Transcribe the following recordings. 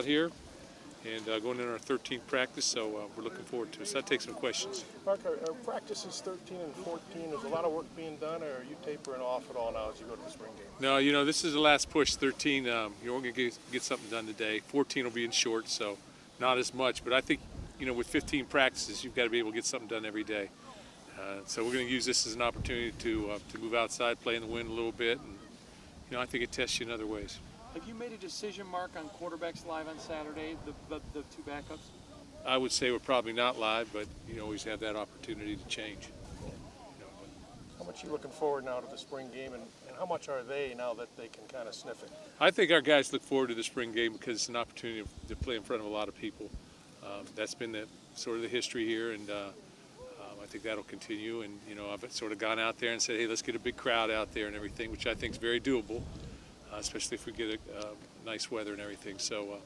out here and going in our 13th practice, so we're looking forward to it. So that takes some questions. Mark, are practices 13 and 14, is a lot of work being done, or are you tapering off at all now as you go to the spring game? No, this is the last push. 13, you're going to get something done today. 14 will be in short, so not as much. But I think, with 15 practices, you've got to be able to get something done every day. So we're going to use this as an opportunity to move outside, play in the wind a little bit, and I think it tests you in other ways. Have you made a decision, Mark, on quarterbacks live on Saturday, the two backups? I would say we're probably not live, but you always have that opportunity to change. How much are you looking forward now to the spring game, and how much are they now that they can kind of sniff it? I think our guys look forward to the spring game because it's an opportunity to play in front of a lot of people. That's been sort of the history here, and I think that'll continue. And I've sort of gone out there and said, hey, let's get a big crowd out there and everything, which I think is very doable, especially if we get nice weather and everything. So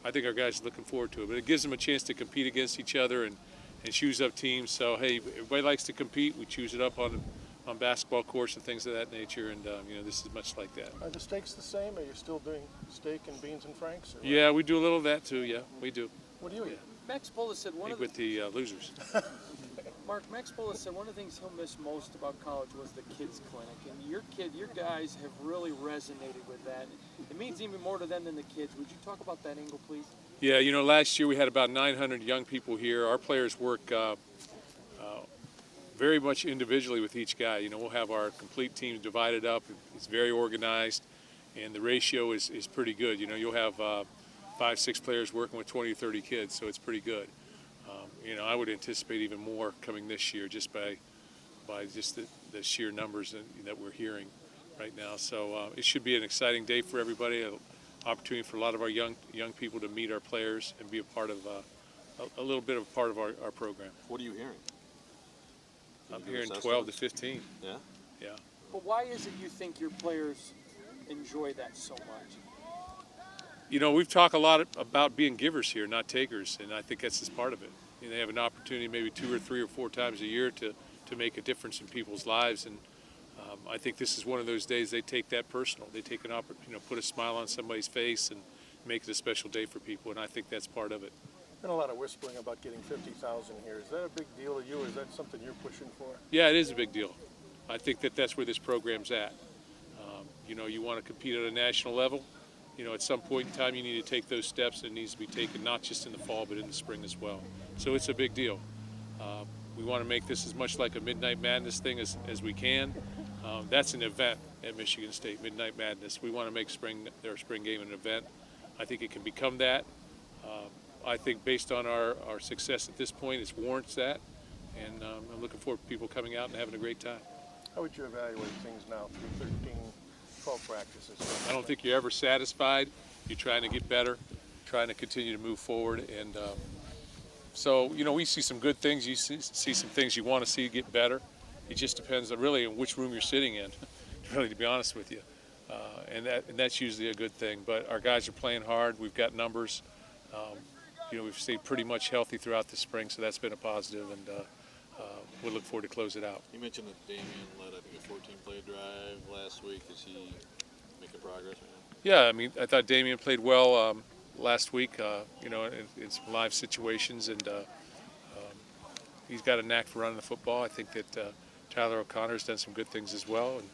I think our guys are looking forward to it. But it gives them a chance to compete against each other and choose up teams. So, hey, everybody likes to compete. We choose it up on basketball courts and things of that nature, and this is much like that. Are the steaks the same? Are you still doing steak and beans and franks? Yeah, we do a little of that too. Yeah, we do. What do you eat? Max Bullis said with the losers. Mark, Max Bullis said one of the things he'll miss most about college was the kids clinic, and your guys have really resonated with that. It means even more to them than the kids. Would you talk about that angle, please? Yeah, last year we had about 900 young people here. Our players work very much individually with each guy. We'll have our complete team divided up. It's very organized, and the ratio is pretty good. You'll have 5-6 players working with 20 or 30 kids, so it's pretty good. I would anticipate even more coming this year just by just the sheer numbers that we're hearing right now. So it should be an exciting day for everybody, an opportunity for a lot of our young people to meet our players and be a part of a little bit of a part of our program. What are you hearing? I'm hearing 12 to 15. Yeah? Yeah. But why is it you think your players enjoy that so much? We've talked a lot about being givers here, not takers, and I think that's just part of it. They have an opportunity maybe 2 or 3 or 4 times a year to make a difference in people's lives, and I think this is one of those days they take that personal. They take an opportunity, put a smile on somebody's face and make it a special day for people, and I think that's part of it. Been a lot of whispering about getting 50,000 here. Is that a big deal to you, or is that something you're pushing for? Yeah, it is a big deal. I think that's where this program's at. You want to compete at a national level. At some point in time, you need to take those steps, and it needs to be taken not just in the fall, but in the spring as well. So it's a big deal. We want to make this as much like a Midnight Madness thing as we can. That's an event at Michigan State, Midnight Madness. We want to make their spring game an event. I think it can become that. I think based on our success at this point, it warrants that. And I'm looking forward to people coming out and having a great time. How would you evaluate things now through 13, 12 practices? I don't think you're ever satisfied. You're trying to get better, trying to continue to move forward. And so, we see some good things. You see some things you want to see get better. It just depends on really in which room you're sitting in, really, to be honest with you. And that's usually a good thing. But our guys are playing hard. We've got numbers. We've stayed pretty much healthy throughout the spring, so that's been a positive, and we'll look forward to close it out. You mentioned that Damian led, I think, a 14-play drive last week. Is he making progress right now? Yeah, I thought Damian played well last week, in some live situations, and he's got a knack for running the football. I think that Tyler O'Connor's done some good things as well, and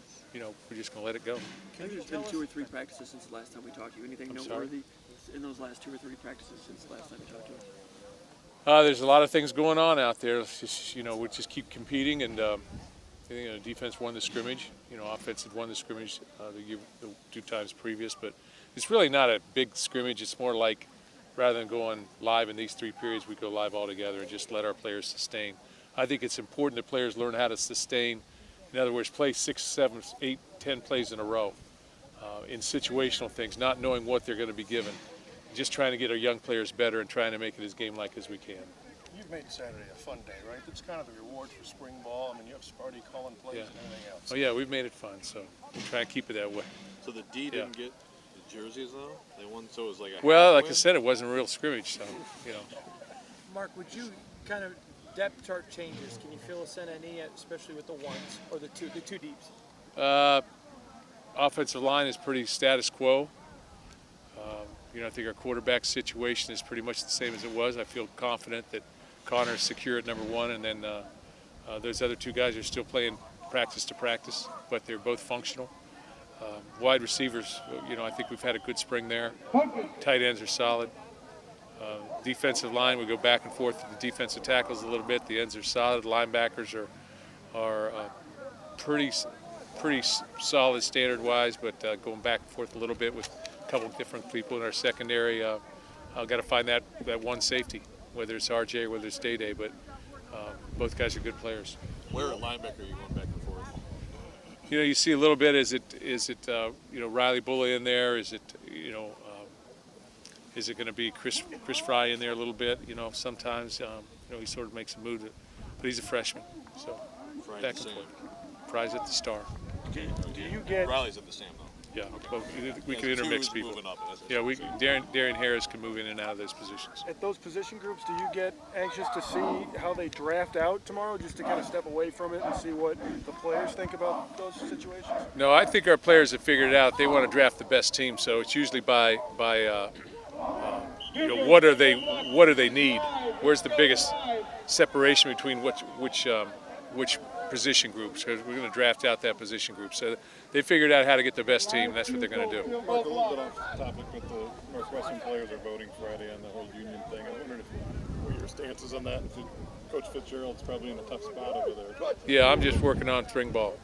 we're just going to let it go. There's been 2 or 3 practices since the last time we talked to you. Anything noteworthy in those last 2 or 3 practices since the last time we talked to you? There's a lot of things going on out there. It's just, we just keep competing, and defense won the scrimmage. Offense had won the scrimmage the 2 times previous, but it's really not a big scrimmage. It's more like rather than going live in these 3 periods, we go live all together and just let our players sustain. I think it's important that players learn how to sustain. In other words, play 6, 7, 8, 10 plays in a row in situational things, not knowing what they're going to be given. Just trying to get our young players better and trying to make it as game-like as we can. You've made Saturday a fun day, right? It's kind of the reward for spring ball. You have Sparty calling plays and everything else. Oh, yeah, we've made it fun, so we'll try and keep it that way. So the D didn't get the jerseys, though? They won, so it was like a Well, like I said, it wasn't a real scrimmage, so, Mark, would you kind of depth chart changes? Can you fill us in any, especially with the ones or the two deeps? Offensive line is pretty status quo. I think our quarterback situation is pretty much the same as it was. I feel confident that Connor's secure at number one, and then those other two guys are still playing practice to practice, but they're both functional. Wide receivers, I think we've had a good spring there. Tight ends are solid. Defensive line, we go back and forth with the defensive tackles a little bit. The ends are solid. Linebackers are pretty solid standard-wise, but going back and forth a little bit with a couple of different people in our secondary. I've got to find that one safety, whether it's RJ or whether it's Day-Day, but both guys are good players. Where at linebacker are you going back and forth? You see a little bit. Is it Riley Bully in there? Is it is it going to be Chris Fry in there a little bit? Sometimes he sort of makes a move, but he's a freshman, so Fry's back the and same. forth. Fry's at the star. Do you get Riley's at the same though. Yeah, but we Yeah, can the two intermix is people. moving up, that's- Yeah, Darian Harris can move in and out of those positions. at those position groups? Do you get anxious to see how they draft out tomorrow, just to kind of step away from it and see what the players think about those situations? No, I think our players have figured it out. They want to draft the best team, so it's usually by what do they need? Where's the biggest separation between which position groups? Because we're going to draft out that position group. So they figured out how to get the best team, and that's what they're going to do. Mark, a little bit off topic, but the Northwestern players are voting Friday on the whole union thing. I wondered what your stance is on that. Coach Fitzgerald's probably in a tough spot over there. Yeah, I'm just working on spring ball.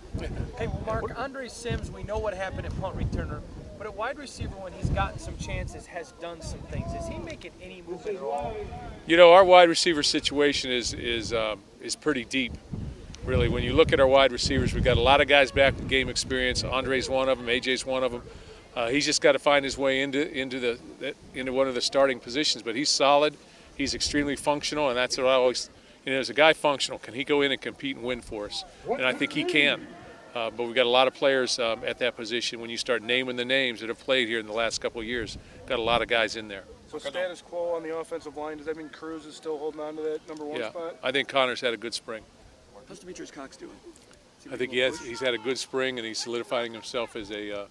Hey, well, Mark, Andre Sims, we know what happened at punt returner, but at wide receiver, when he's gotten some chances, has done some things. Is he making any movement at all? Our wide receiver situation is pretty deep, really. When you look at our wide receivers, we've got a lot of guys back with game experience. Andre's one of them. AJ's one of them. He's just got to find his way into one of the starting positions. But he's solid. He's extremely functional, and that's what I always. As a guy functional, can he go in and compete and win for us? And I think he can. But we've got a lot of players at that position. When you start naming the names that have played here in the last couple of years, got a lot of guys in there. So status quo on the offensive line, does that mean Cruz is still holding on to that number one Yeah, spot? I think Connor's had a good spring. How's Demetrius Cox doing? I think he's had a good spring, and he's solidifying himself as one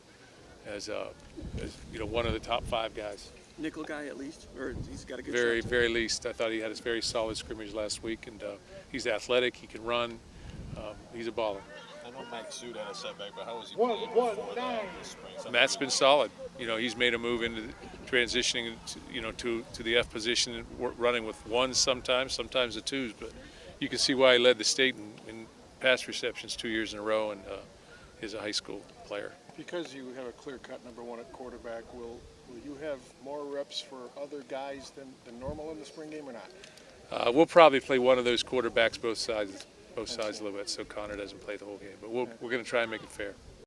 of the top 5 guys. Nickel guy at least, or he's got a good Very, shot. very least. I thought he had a very solid scrimmage last week, and he's athletic. He can run. He's a baller. I know Mike Suit had a setback, but how was he playing before that this spring? Matt's been solid. He's made a move into transitioning, to the F position, and running with ones sometimes the twos. But you can see why he led the state in pass receptions 2 years in a row, and is a high school player. Because you have a clear-cut number one at quarterback, will you have more reps for other guys than normal in the spring game or not? We'll probably play one of those quarterbacks both sides a little bit, so Connor doesn't play the whole game. But we're going to try and make it fair.